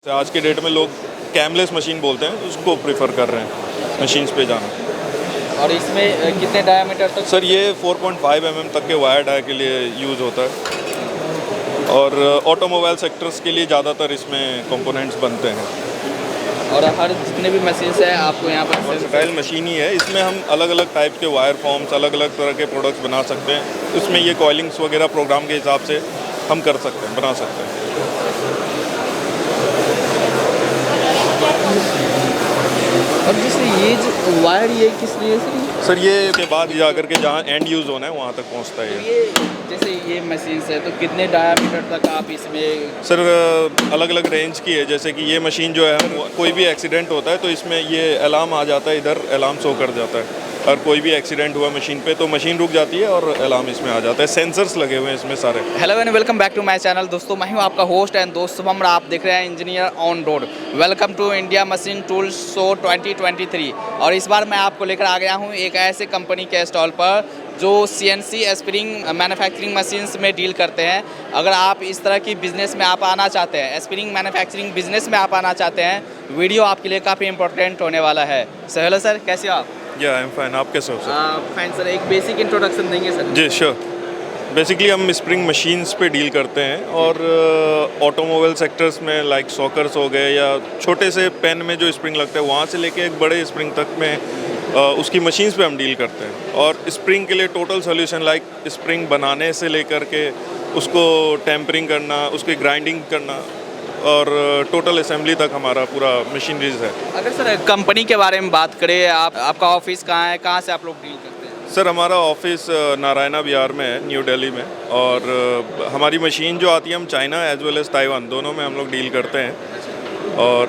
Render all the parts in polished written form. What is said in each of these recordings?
आज के डेट में लोग कैमलेस मशीन बोलते हैं, उसको प्रेफर कर रहे हैं मशीन्स पे जाना। और इसमें कितने डायमीटर तक? सर ये 4.5 mm तक के वायर डाई के लिए यूज़ होता है और ऑटोमोबाइल सेक्टर्स के लिए ज़्यादातर इसमें कंपोनेंट्स बनते हैं। और हर जितने भी मशीन्स हैं आपको यहाँ पर वर्सटाइल मशीन ही है, इसमें हम अलग अलग टाइप के वायर फॉर्म्स, अलग अलग तरह के प्रोडक्ट्स बना सकते हैं। इसमें ये कॉइलिंग्स वगैरह प्रोग्राम के हिसाब से हम कर सकते हैं, बना सकते हैं। और जैसे ये जो वायर ये किस लिए सर ये के बाद जा करके जहाँ एंड यूज़ होना है वहाँ तक पहुँचता है ये जैसे ये मशीन्स है तो कितने डायमीटर तक आप इसमें? सर अलग अलग रेंज की है। जैसे कि ये मशीन जो है, कोई भी एक्सीडेंट होता है तो इसमें ये अलार्म आ जाता है, इधर अलार्म शो कर जाता है। और कोई भी एक्सीडेंट हुआ मशीन पे तो मशीन रुक जाती है और अलार्म इसमें आ जाता है। सेंसर्स लगे हुए हैं इसमें सारे। Hello and welcome back to my channel. दोस्तों मैं हूं आपका होस्ट एंड दोस्त शुभम। आप देख रहे हैं engineer on road. Welcome to India machine tools show 2023। और इस बार मैं आपको लेकर आ गया हूं एक ऐसे कंपनी के स्टॉल पर जो CNC स्प्रिंग मैन्युफैक्चरिंग मशीन्स में डील करते हैं। अगर आप इस तरह की बिज़नेस में आप आना चाहते हैं, स्प्रिंग मैन्युफैक्चरिंग बिजनेस में आप आना चाहते हैं, वीडियो आपके लिए काफ़ी इंपॉर्टेंट होने वाला है। सर हेलो सर, कैसे हो आप? या आई एम फाइन, आप कैसे हो सर? Fine sir. एक बेसिक इंट्रोडक्शन देंगे सर? जी श्योर। बेसिकली हम स्प्रिंग मशीन्स पे डील करते हैं और ऑटोमोबाइल सेक्टर्स में लाइक सॉकर्स हो गए या छोटे से पेन में जो स्प्रिंग लगता है वहाँ से लेके एक बड़े स्प्रिंग तक में उसकी मशीन्स पे हम डील करते हैं। और स्प्रिंग के लिए टोटल सॉल्यूशन लाइक स्प्रिंग बनाने से लेकर के उसको टेम्परिंग करना, उसकी ग्राइंडिंग करना और टोटल असेंबली तक हमारा पूरा मशीनरीज है। अगर सर कंपनी के बारे में बात करें, आपका ऑफिस कहाँ है, कहाँ से आप लोग डील करते हैं? सर हमारा ऑफिस नारायणा विहार में है, न्यू दिल्ली में। और हमारी मशीन जो आती है हम China as well as Taiwan दोनों में हम लोग डील करते हैं। और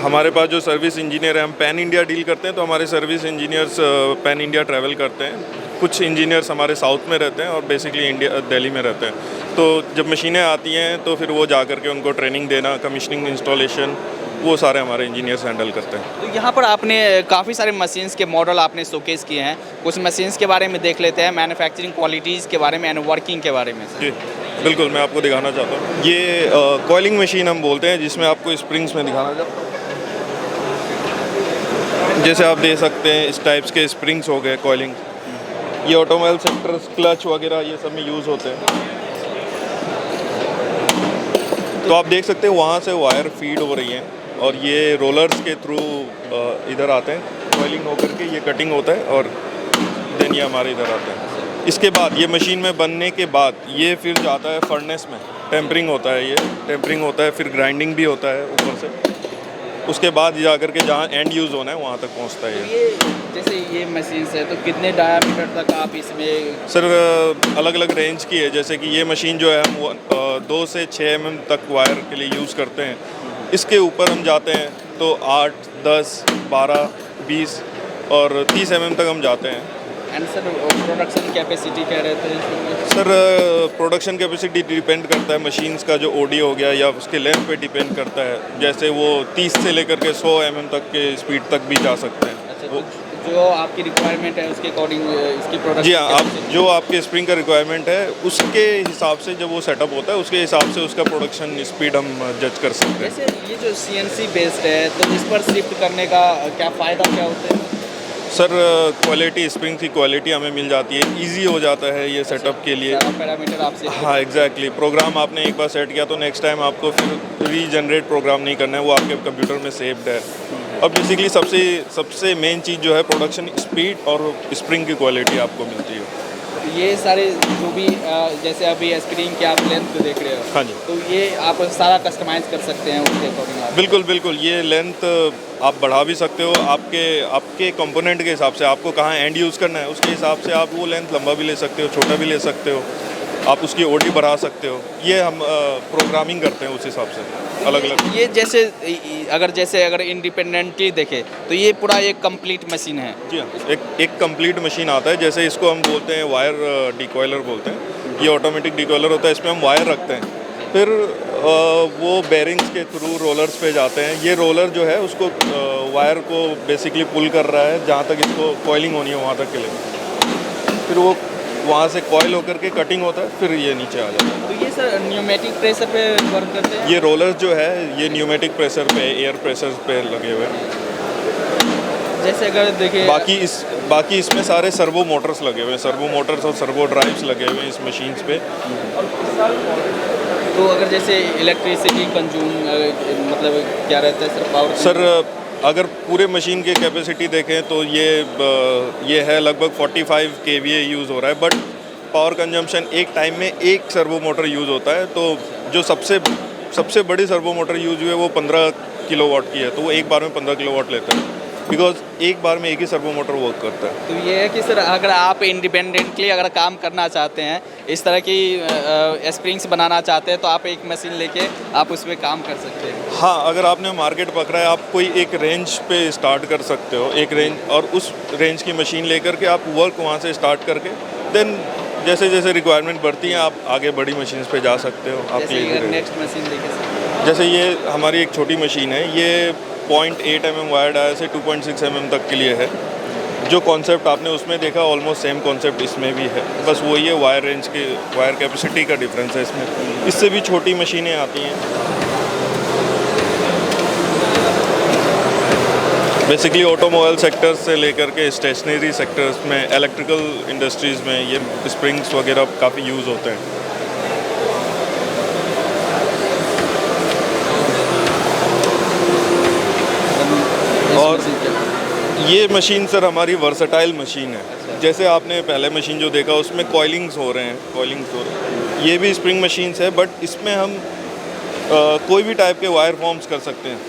हमारे पास जो सर्विस इंजीनियर है, हम पैन इंडिया डील करते हैं तो हमारे service engineers pan India travel करते हैं। कुछ इंजीनियर्स हमारे साउथ में रहते हैं और बेसिकली दिल्ली में रहते हैं। तो जब मशीनें आती हैं तो फिर वो जा कर के उनको ट्रेनिंग देना, कमीशनिंग, इंस्टॉलेशन, वो सारे हमारे इंजीनियर्स हैंडल करते हैं। तो यहाँ पर आपने काफ़ी सारे मशीन्स के मॉडल आपने शोकेस किए हैं। कुछ मशीन्स के बारे में देख लेते हैं, मैन्युफैक्चरिंग क्वालिटीज़ के बारे में एंड वर्किंग के बारे में। जी बिल्कुल, मैं आपको दिखाना चाहता हूँ। ये कॉइलिंग मशीन हम बोलते हैं, जिसमें आपको स्प्रिंग्स में दिखाना चाहता हूँ। जैसे आप दे सकते हैं इस टाइप्स के स्प्रिंग्स हो गए कॉइलिंग। ये ऑटोमोबाइल सेक्टर्स, क्लच वगैरह ये सब में यूज़ होते हैं। तो आप देख सकते हैं वहाँ से वायर फीड हो रही हैं और ये रोलर्स के थ्रू इधर आते हैं, कॉइलिंग होकर के ये कटिंग होता है और देन ये हमारे इधर आते हैं। इसके बाद ये मशीन में बनने के बाद ये फिर जाता है फर्नेस में, टेम्परिंग होता है, ये टेम्परिंग होता है, फिर ग्राइंडिंग भी होता है ऊपर से। उसके बाद जा कर के जहाँ एंड यूज़ होना है वहाँ तक पहुँचता है ये। जैसे ये मशीन्स है तो कितने डायमीटर तक आप इसमें? सर अलग अलग रेंज की है। जैसे कि ये मशीन जो है हम 2 से 6 mm तक वायर के लिए यूज़ करते हैं। इसके ऊपर हम जाते हैं तो 8, 10, 12, 20 और 30 mm तक हम जाते हैं। एंड सर प्रोडक्शन कैपेसिटी क्या रहता है? सर प्रोडक्शन कैपेसिटी डिपेंड करता है मशीन्स का जो ओडी हो गया या उसके लेंथ पे डिपेंड करता है। जैसे वो 30 से लेकर के 100 mm तक के स्पीड तक भी जा सकते हैं। अच्छा, वो जो आपकी रिक्वायरमेंट है उसके अकॉर्डिंग इसकी प्रोडक्शन? जी हाँ, आप जो आपके स्प्रिंग का रिक्वायरमेंट है उसके हिसाब से जब वो सेटअप होता है उसके हिसाब से उसका प्रोडक्शन स्पीड हम जज कर सकते हैं। जैसे ये जो CNC बेस्ड है तो इस पर शिफ्ट करने का क्या फ़ायदा क्या होता है? सर क्वालिटी, स्प्रिंग की क्वालिटी हमें मिल जाती है, इजी हो जाता है ये सेटअप के लिए। पैरामीटर आपसे? हाँ एग्जैक्टली। प्रोग्राम आपने एक बार सेट किया तो नेक्स्ट टाइम आपको फिर रीजनरेट प्रोग्राम नहीं करना है, वो आपके कंप्यूटर में सेव्ड है। और बेसिकली सबसे मेन चीज़ जो है प्रोडक्शन स्पीड और स्प्रिंग की क्वालिटी आपको मिलती है। ये सारे जो भी जैसे अभी स्प्रिंग के आप लेंथ देख रहे हो, हाँ जी, तो ये आप सारा कस्टमाइज़ कर सकते हैं उसके अकॉर्डिंग? बिल्कुल बिल्कुल। ये लेंथ आप बढ़ा भी सकते हो, आपके कंपोनेंट के हिसाब से, आपको कहाँ एंड यूज़ करना है उसके हिसाब से आप वो लेंथ लंबा भी ले सकते हो, छोटा भी ले सकते हो, आप उसकी ओडी बढ़ा सकते हो। ये हम प्रोग्रामिंग करते हैं उस हिसाब से अलग अलग। ये जैसे अगर इंडिपेंडेंटली देखें तो ये पूरा एक कंप्लीट मशीन है? जी हाँ, एक कंप्लीट मशीन आता है। जैसे इसको हम बोलते हैं वायर डिकॉइलर बोलते हैं। ये ऑटोमेटिक डिकॉइलर होता है, इसमें हम वायर रखते हैं, फिर वो बेरिंग्स के थ्रू रोलर्स पे जाते हैं। ये रोलर जो है उसको वायर को बेसिकली पुल कर रहा है जहाँ तक इसको कॉइलिंग होनी है वहाँ तक के लिए। फिर वो वहाँ से कॉइल होकर के कटिंग होता है, फिर ये नीचे आ जाता है। तो ये सर न्यूमेटिक प्रेशर पे वर्क करते हैं? ये रोलर्स जो है ये न्यूमेटिक प्रेशर पे, एयर प्रेशर पे लगे हुए हैं। जैसे अगर देखिए बाकी इसमें सारे सर्वो मोटर्स लगे हुए हैं, सर्वो मोटर्स और सर्वो ड्राइव्स लगे हुए हैं इस मशीन्स पे। तो अगर जैसे इलेक्ट्रिसिटी कंज्यूम मतलब क्या रहता है सर, पावर? सर अगर पूरे मशीन की कैपेसिटी देखें तो ये है लगभग 45 kVA यूज़ हो रहा है, बट पावर कंजम्पशन एक टाइम में एक सर्वो मोटर यूज़ होता है। तो जो सबसे बड़ी सर्वो मोटर यूज़ हुई है वो 15 किलोवाट की है, तो वो एक बार में 15 किलोवाट लेता है, बिकॉज एक बार में एक ही सर्वो मोटर वर्क करता है। तो ये है कि सर अगर आप इंडिपेंडेंटली अगर काम करना चाहते हैं, इस तरह की स्प्रिंग्स बनाना चाहते हैं, तो आप एक मशीन लेके आप उस पर काम कर सकते हैं। हाँ, अगर आपने मार्केट पकड़ा है, आप कोई एक रेंज पे स्टार्ट कर सकते हो, एक रेंज, और उस रेंज की मशीन लेकर के आप वर्क वहाँ से स्टार्ट करके देन जैसे जैसे रिक्वायरमेंट बढ़ती है आप आगे बड़ी मशीन पे जा सकते हो। आप नेक्स्ट मशीन देखिए सर, जैसे ये हमारी एक छोटी मशीन है, ये 0.8 mm वायर डायल से 2.6 mm तक के लिए है। जो कॉन्सेप्ट आपने उसमें देखा ऑलमोस्ट सेम कॉन्सेप्ट इसमें भी है, बस वही है वायर रेंज के, वायर कैपेसिटी का डिफरेंस है इसमें। इससे भी छोटी मशीनें आती हैं। बेसिकली ऑटोमोबाइल सेक्टर से लेकर के स्टेशनरी सेक्टर्स में, इलेक्ट्रिकल इंडस्ट्रीज़ में ये स्प्रिंग्स वगैरह काफ़ी यूज़ होते हैं। और ये मशीन सर हमारी वर्सटाइल मशीन है। जैसे आपने पहले मशीन जो देखा उसमें कॉइलिंग्स हो रहे हैं, ये भी स्प्रिंग मशीन्स है, बट इसमें हम कोई भी टाइप के वायर फॉर्म्स कर सकते हैं।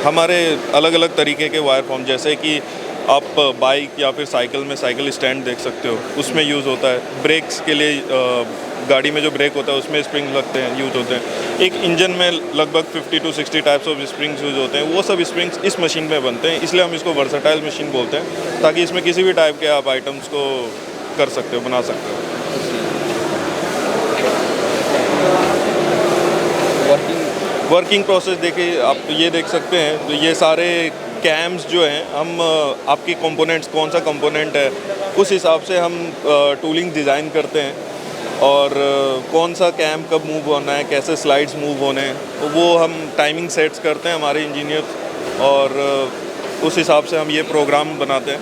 हमारे अलग अलग तरीके के वायर फॉर्म, जैसे कि आप बाइक या फिर साइकिल में साइकिल स्टैंड देख सकते हो, उसमें यूज़ होता है। ब्रेक्स के लिए गाड़ी में जो ब्रेक होता है उसमें स्प्रिंग लगते हैं, यूज़ होते हैं। एक इंजन में लगभग 50 to 60 types of springs use होते हैं, वो सब स्प्रिंग्स इस मशीन में बनते हैं, इसलिए हम इसको वर्सटाइल मशीन बोलते हैं, ताकि इसमें किसी भी टाइप के आप आइटम्स को कर सकते हो, बना सकते हो। वर्किंग प्रोसेस देखिए, आप ये देख सकते हैं, तो ये सारे कैम्स जो हैं, हम आपकी कंपोनेंट्स, कौन सा कंपोनेंट है उस हिसाब से हम टूलिंग डिज़ाइन करते हैं, और कौन सा कैम कब मूव होना है, कैसे स्लाइड्स मूव होने हैं, तो वो हम टाइमिंग सेट्स करते हैं हमारे इंजीनियर्स, और उस हिसाब से हम ये प्रोग्राम बनाते हैं।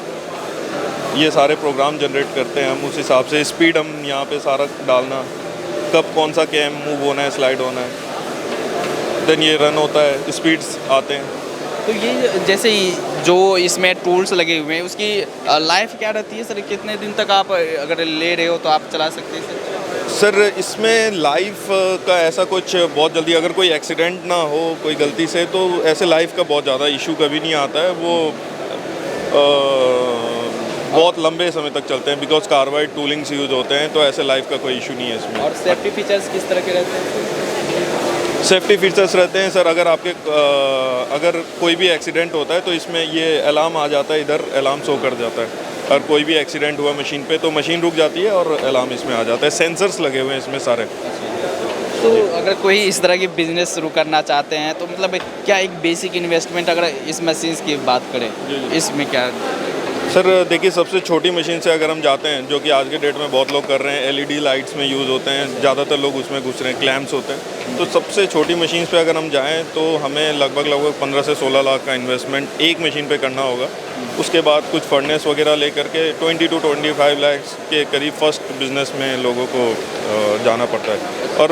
ये सारे प्रोग्राम जनरेट करते हैं हम, उस हिसाब से स्पीड हम यहाँ पे सारा डालना, कब कौन सा कैम मूव होना है, स्लाइड होना है, देन ये रन होता है, स्पीड्स आते हैं। तो ये जैसे जो इसमें टूल्स लगे हुए हैं उसकी लाइफ क्या रहती है सर? कितने दिन तक आप अगर ले रहे हो तो आप चला सकते हैं सर? इसमें लाइफ का ऐसा कुछ बहुत जल्दी, अगर कोई एक्सीडेंट ना हो कोई गलती से, तो ऐसे लाइफ का बहुत ज़्यादा इशू कभी नहीं आता है। वो बहुत लंबे समय तक चलते हैं, बिकॉज कार्बाइड टूलिंग्स यूज़ होते हैं, तो ऐसे लाइफ का कोई इशू नहीं है इसमें। और सेफ्टी फीचर्स किस तरह के रहते हैं? सेफ्टी फीचर्स रहते हैं सर, अगर कोई भी एक्सीडेंट होता है तो इसमें ये अलार्म आ जाता है, इधर अलार्म शो कर जाता है। अगर कोई भी एक्सीडेंट हुआ मशीन पे तो मशीन रुक जाती है और अलार्म इसमें आ जाता है। सेंसर्स लगे हुए हैं इसमें सारे। तो अगर कोई इस तरह की बिजनेस शुरू करना चाहते हैं तो मतलब क्या एक बेसिक इन्वेस्टमेंट, अगर इस मशीन की बात करें, इसमें क्या? सर देखिए, सबसे छोटी मशीन से अगर हम जाते हैं, जो कि आज के डेट में बहुत लोग कर रहे हैं, LED लाइट्स में यूज़ होते हैं, ज़्यादातर लोग उसमें घुस रहे हैं, क्लैम्प्स होते हैं, तो सबसे छोटी मशीन पे अगर हम जाएं तो हमें लगभग 15 से 16 लाख का इन्वेस्टमेंट एक मशीन पे करना होगा। उसके बाद कुछ फर्नेस वगैरह लेकर के 20 to 25 लाख के करीब फर्स्ट बिजनेस में लोगों को जाना पड़ता है, और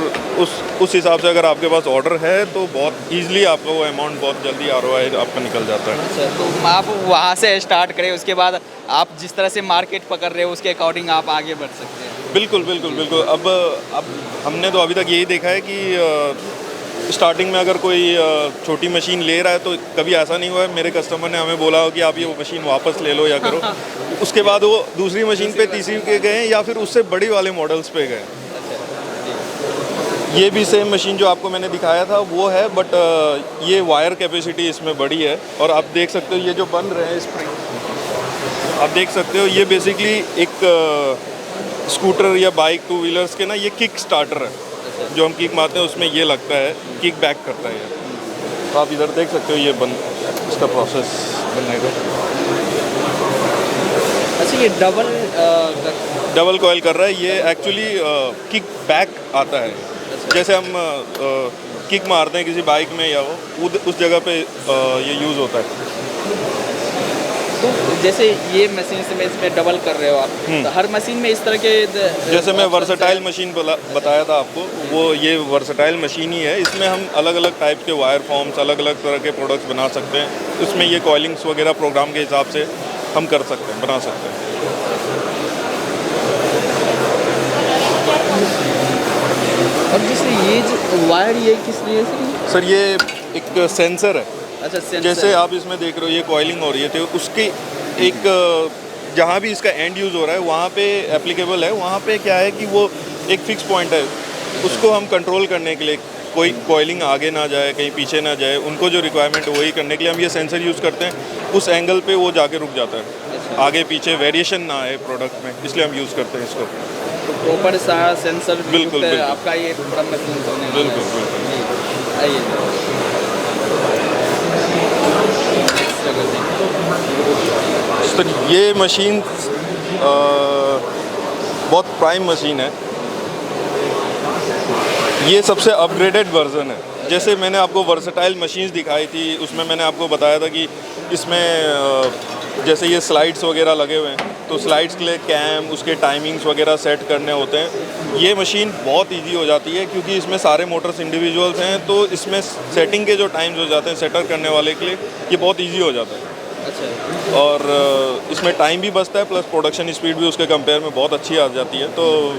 उस हिसाब से अगर आपके पास ऑर्डर है तो बहुत ईजिली आपका वो अमाउंट बहुत जल्दी ROI आपका निकल जाता है। अच्छा, तो आप वहाँ से स्टार्ट करें, उसके बाद आप जिस तरह से मार्केट पकड़ रहे हो उसके अकॉर्डिंग आप आगे बढ़ सकते हैं। बिल्कुल बिल्कुल बिल्कुल। अब हमने तो अभी तक यही देखा है कि स्टार्टिंग में अगर कोई छोटी मशीन ले रहा है तो कभी ऐसा नहीं हुआ है मेरे कस्टमर ने हमें बोला हो कि आप ये वो मशीन वापस ले लो या करो। उसके बाद वो दूसरी मशीन पे, तीसरी के गए, या फिर उससे बड़ी वाले मॉडल्स पे गए। ये भी सेम मशीन जो आपको मैंने दिखाया था वो है, बट ये वायर कैपेसिटी इसमें बड़ी है। और आप देख सकते हो ये जो बन रहे हैं स्प्रिंग, आप देख सकते हो ये बेसिकली एक स्कूटर या बाइक, 2 व्हीलर्स के ना, ये किक स्टार्टर है। जो हम किक मारते हैं उसमें ये लगता है, किक बैक करता है ये। तो आप इधर देख सकते हो ये इसका प्रोसेस बनने का। अच्छा, ये डबल डबल कॉइल कर रहा है। ये एक्चुअली किक बैक आता है। जैसे हम किक मारते हैं किसी बाइक में या वो उस जगह पे ये यूज़ होता है। तो जैसे ये मशीन से मैं इसमें डबल कर रहे हो आप, तो हर मशीन में इस तरह के जैसे मैं वर्सेटाइल मशीन बताया था आपको, वो ये वर्सेटाइल मशीन ही है। इसमें हम अलग अलग टाइप के वायर फॉर्म्स, अलग अलग तरह के प्रोडक्ट्स बना सकते हैं। इसमें ये कॉइलिंग्स वगैरह प्रोग्राम के हिसाब से हम कर सकते हैं, बना सकते हैं। और जैसे ये जो वायर ये किस लिए सर ये एक सेंसर है। अच्छा, सेंसर। जैसे आप इसमें देख रहे हो ये कॉइलिंग हो रही है, तो उसके एक जहाँ भी इसका एंड यूज़ हो रहा है वहाँ पे एप्लीकेबल है। वहाँ पे क्या है कि वो एक फिक्स पॉइंट है, उसको हम कंट्रोल करने के लिए कोई कॉइलिंग आगे ना जाए, कहीं पीछे ना जाए, उनको जो रिक्वायरमेंट है वही करने के लिए हम ये सेंसर यूज़ करते हैं। उस एंगल पे वो जाके रुक जाता है। अच्छा। आगे पीछे वेरिएशन ना आए प्रोडक्ट में, इसलिए हम यूज़ करते हैं इसको। तो प्रॉपर सा सेंसर बिल्कुल। आपका ये पूरा मशीन होने वाला है। बिल्कुल। आइए तो ये मशीन बहुत प्राइम मशीन है। ये सबसे अपग्रेडेड वर्जन है। जैसे मैंने आपको वर्सेटाइल मशीन्स दिखाई थी, उसमें मैंने आपको बताया था कि इसमें जैसे ये स्लाइड्स वगैरह लगे हुए हैं, तो स्लाइड्स के लिए कैम, उसके टाइमिंग्स वगैरह सेट करने होते हैं। ये मशीन बहुत इजी हो जाती है क्योंकि इसमें सारे मोटर्स इंडिविजुअल्स हैं, तो इसमें सेटिंग के जो टाइम्स हो जाते हैं सेटर करने वाले के लिए, ये बहुत ईजी हो जाता है। अच्छा। और इसमें टाइम भी बचता है, प्लस प्रोडक्शन स्पीड भी उसके कंपेयर में बहुत अच्छी आ जाती है। तो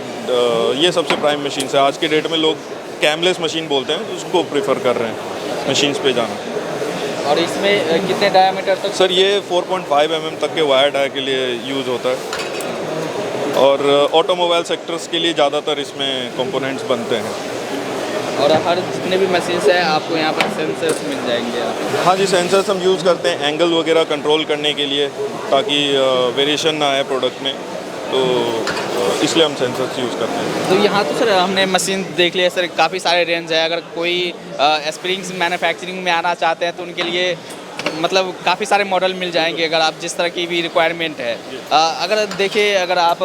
ये सबसे प्राइम मशीन है। आज के डेट में लोग कैमलेस मशीन बोलते हैं, उसको प्रेफर कर रहे हैं मशीन्स पे जाना। और इसमें कितने डायामीटर तक? सर ये 4.5 mm तक के वायर डाई के लिए यूज़ होता है। और ऑटोमोबाइल सेक्टर्स के लिए ज़्यादातर इसमें कंपोनेंट्स बनते हैं। और हर जितने भी मशीन्स हैं आपको यहाँ पर सेंसर्स मिल जाएंगे आप? हाँ जी, सेंसर्स हम यूज़ करते हैं एंगल वगैरह कंट्रोल करने के लिए, ताकि वेरिएशन ना आए प्रोडक्ट में, तो इसलिए हम सेंसर्स यूज़ करते हैं। तो यहाँ तो सर हमने मशीन देख लिया सर, काफ़ी सारे रेंज है। अगर कोई स्प्रिंग्स मैन्युफैक्चरिंग में आना चाहते हैं तो उनके लिए मतलब काफ़ी सारे मॉडल मिल जाएंगे, अगर आप जिस तरह की भी रिक्वायरमेंट है। अगर देखिए, अगर आप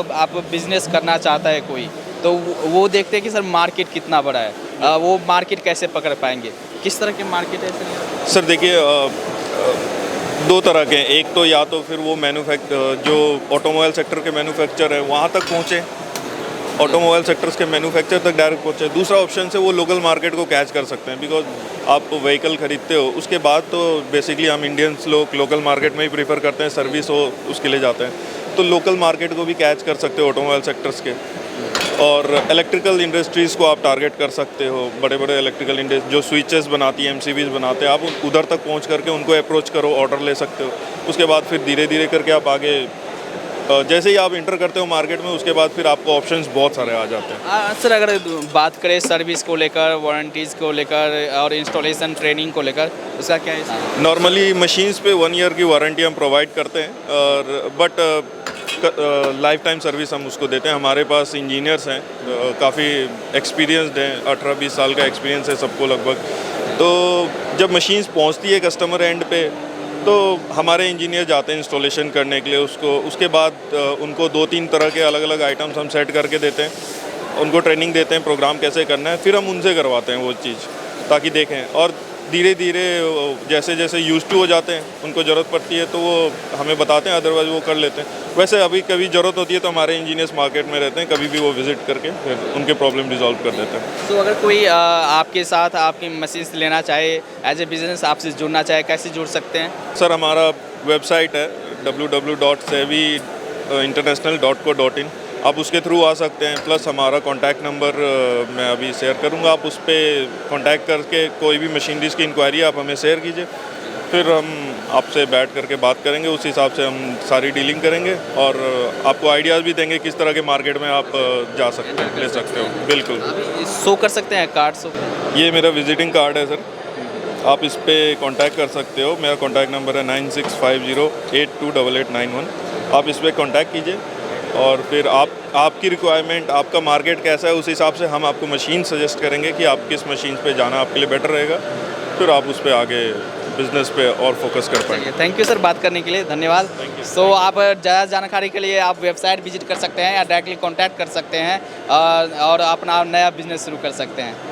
बिज़नेस करना चाहता है कोई, तो वो देखते हैं कि सर मार्केट कितना बड़ा है, वो मार्केट कैसे पकड़ पाएंगे, किस तरह के मार्केट है सर? सर देखिए, दो तरह के हैं। एक तो या तो फिर वो जो ऑटोमोबाइल सेक्टर के मैन्युफैक्चर है वहाँ तक पहुँचे, ऑटोमोबाइल सेक्टर्स के मैन्युफैक्चर तक डायरेक्ट पहुँचे। दूसरा ऑप्शन से वो लोकल मार्केट को कैच कर सकते हैं, बिकॉज आप व्हीकल खरीदते हो, उसके बाद तो बेसिकली हम इंडियंस लोग लोकल मार्केट में ही प्रीफर करते हैं, सर्विस हो उसके लिए जाते हैं। तो लोकल मार्केट को भी कैच कर सकते हो ऑटोमोबाइल सेक्टर्स के। और इलेक्ट्रिकल इंडस्ट्रीज़ को आप टारगेट कर सकते हो। बड़े बड़े इलेक्ट्रिकल इंडस्ट्री जो स्विचेस बनाती है, MCBs बनाते हैं, आप उधर तक पहुंच करके उनको अप्रोच करो, ऑर्डर ले सकते हो। उसके बाद फिर धीरे धीरे करके आप आगे, जैसे ही आप इंटर करते हो मार्केट में, उसके बाद फिर आपको ऑप्शंस बहुत सारे आ जाते हैं। सर अगर बात करें सर्विस को लेकर, वारंटीज़ को लेकर और इंस्टॉलेशन ट्रेनिंग को लेकर, उसका क्या है? नॉर्मली मशीन्स पे 1 ईयर की वारंटी हम प्रोवाइड करते हैं, और बट लाइफ टाइम सर्विस हम उसको देते हैं। हमारे पास इंजीनियर्स हैं, काफ़ी एक्सपीरियंसड हैं, 18-20 साल का एक्सपीरियंस है सबको लगभग। तो जब मशीन्स पहुंचती है कस्टमर एंड पे, तो हमारे इंजीनियर जाते हैं इंस्टॉलेशन करने के लिए उसको। उसके बाद उनको 2-3 तरह के अलग अलग आइटम्स हम सेट करके देते हैं, उनको ट्रेनिंग देते हैं प्रोग्राम कैसे करना है, फिर हम उनसे करवाते हैं वो चीज़, ताकि देखें। और धीरे धीरे जैसे जैसे यूज टू हो जाते हैं, उनको ज़रूरत पड़ती है तो वो हमें बताते हैं, अदरवाइज़ वो कर लेते हैं। वैसे अभी कभी ज़रूरत होती है तो हमारे इंजीनियर्स मार्केट में रहते हैं, कभी भी वो विज़िट करके फिर उनके प्रॉब्लम रिजॉल्व कर देते हैं। तो अगर कोई आपके साथ आपकी मशीन्स लेना चाहे, एज ए बिज़नेस आपसे जुड़ना चाहे, कैसे जुड़ सकते हैं? सर हमारा वेबसाइट है www.savvyinternational.co.in, आप उसके थ्रू आ सकते हैं। प्लस हमारा कॉन्टैक्ट नंबर मैं अभी शेयर करूंगा, आप उस पर कॉन्टैक्ट करके कोई भी मशीनरीज़ की इंक्वायरी आप हमें शेयर कीजिए, फिर हम आपसे बैठ करके बात करेंगे, उस हिसाब से हम सारी डीलिंग करेंगे और आपको आइडियाज़ भी देंगे किस तरह के मार्केट में आप जा सकते हैं, ले सकते हो। बिल्कुल। शो कर सकते हैं कार्ड? ये मेरा विजिटिंग कार्ड है सर, आप इस पर कॉन्टैक्ट कर सकते हो। मेरा कॉन्टैक्ट नंबर है 9650828891। आप इस पर कॉन्टैक्ट कीजिए और फिर आपकी रिक्वायरमेंट, आपका मार्केट कैसा है, उस हिसाब से हम आपको मशीन सजेस्ट करेंगे कि आप किस मशीन पे जाना आपके लिए बेटर रहेगा, फिर आप उस पर आगे बिजनेस पे और फोकस कर पाएंगे। थैंक यू सर बात करने के लिए, धन्यवाद। सो आप ज़्यादा जानकारी के लिए आप वेबसाइट विजिट कर सकते हैं या डायरेक्टली कांटेक्ट कर सकते हैं और अपना नया बिजनेस शुरू कर सकते हैं।